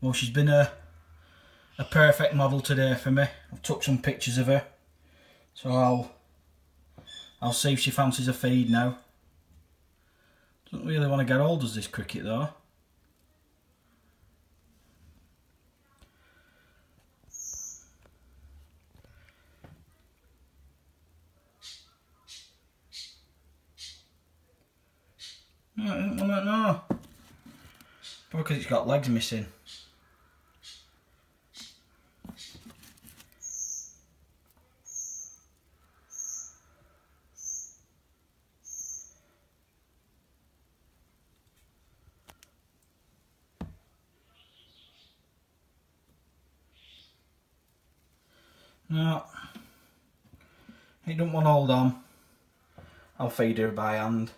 Well, she's been a perfect model today for me. I've took some pictures of her, so I'll see if she fancies a feed now. Doesn't really want to get old, does this cricket though? No, I don't want to know. Probably because it's got legs missing. No, he don't want to hold on. I'll feed her by hand.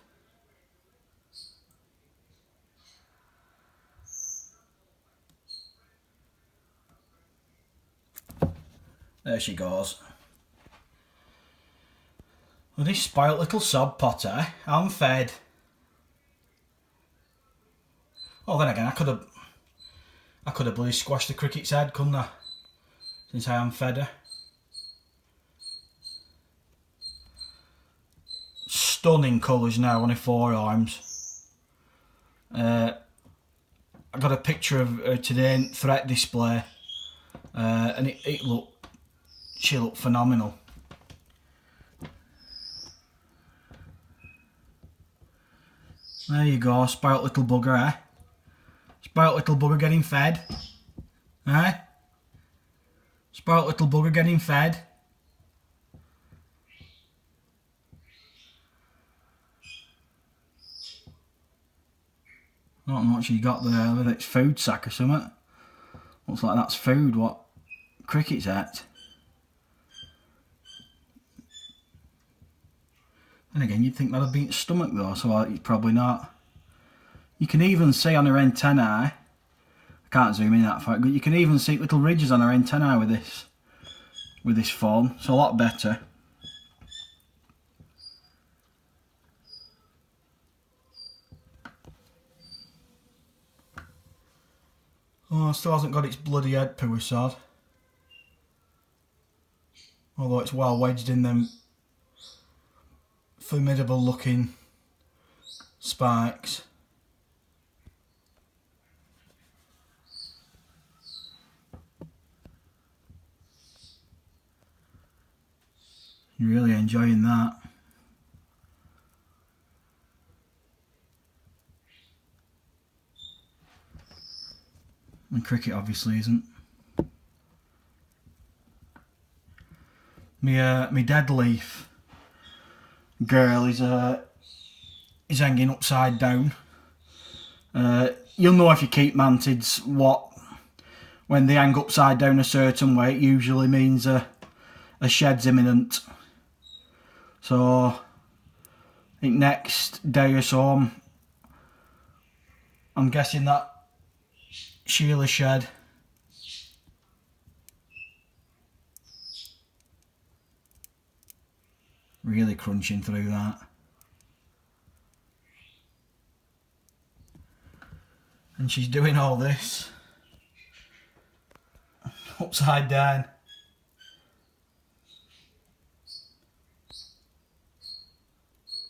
There she goes. Well, this spoilt little sob potter, I'm fed. Oh, then again, I could have bloody squashed the cricket's head, couldn't I? Since I am fed her. Stunning colours now on her forearms. I got a picture of her today in threat display, and she looked phenomenal. There you go, spoilt little bugger, eh? Spoilt little bugger getting fed, eh? Spoilt little bugger getting fed. I don't know what she got there, whether it's food sack or something. Looks like that's food what cricket's at. And again, you'd think that'd be its stomach though, so it's probably not. You can even see on her antennae, I can't zoom in that far, but you can even see little ridges on her antennae with this phone. It's a lot better. Oh, still hasn't got its bloody head poo sod. Although it's well wedged in them formidable looking spikes. You're really enjoying that. And cricket obviously isn't. Me dead leaf girl is hanging upside down. You'll know if you keep mantids when they hang upside down a certain way, it usually means a shed's imminent. So I think next day or so I'm guessing that Sheila shed. Really crunching through that. And she's doing all this upside down.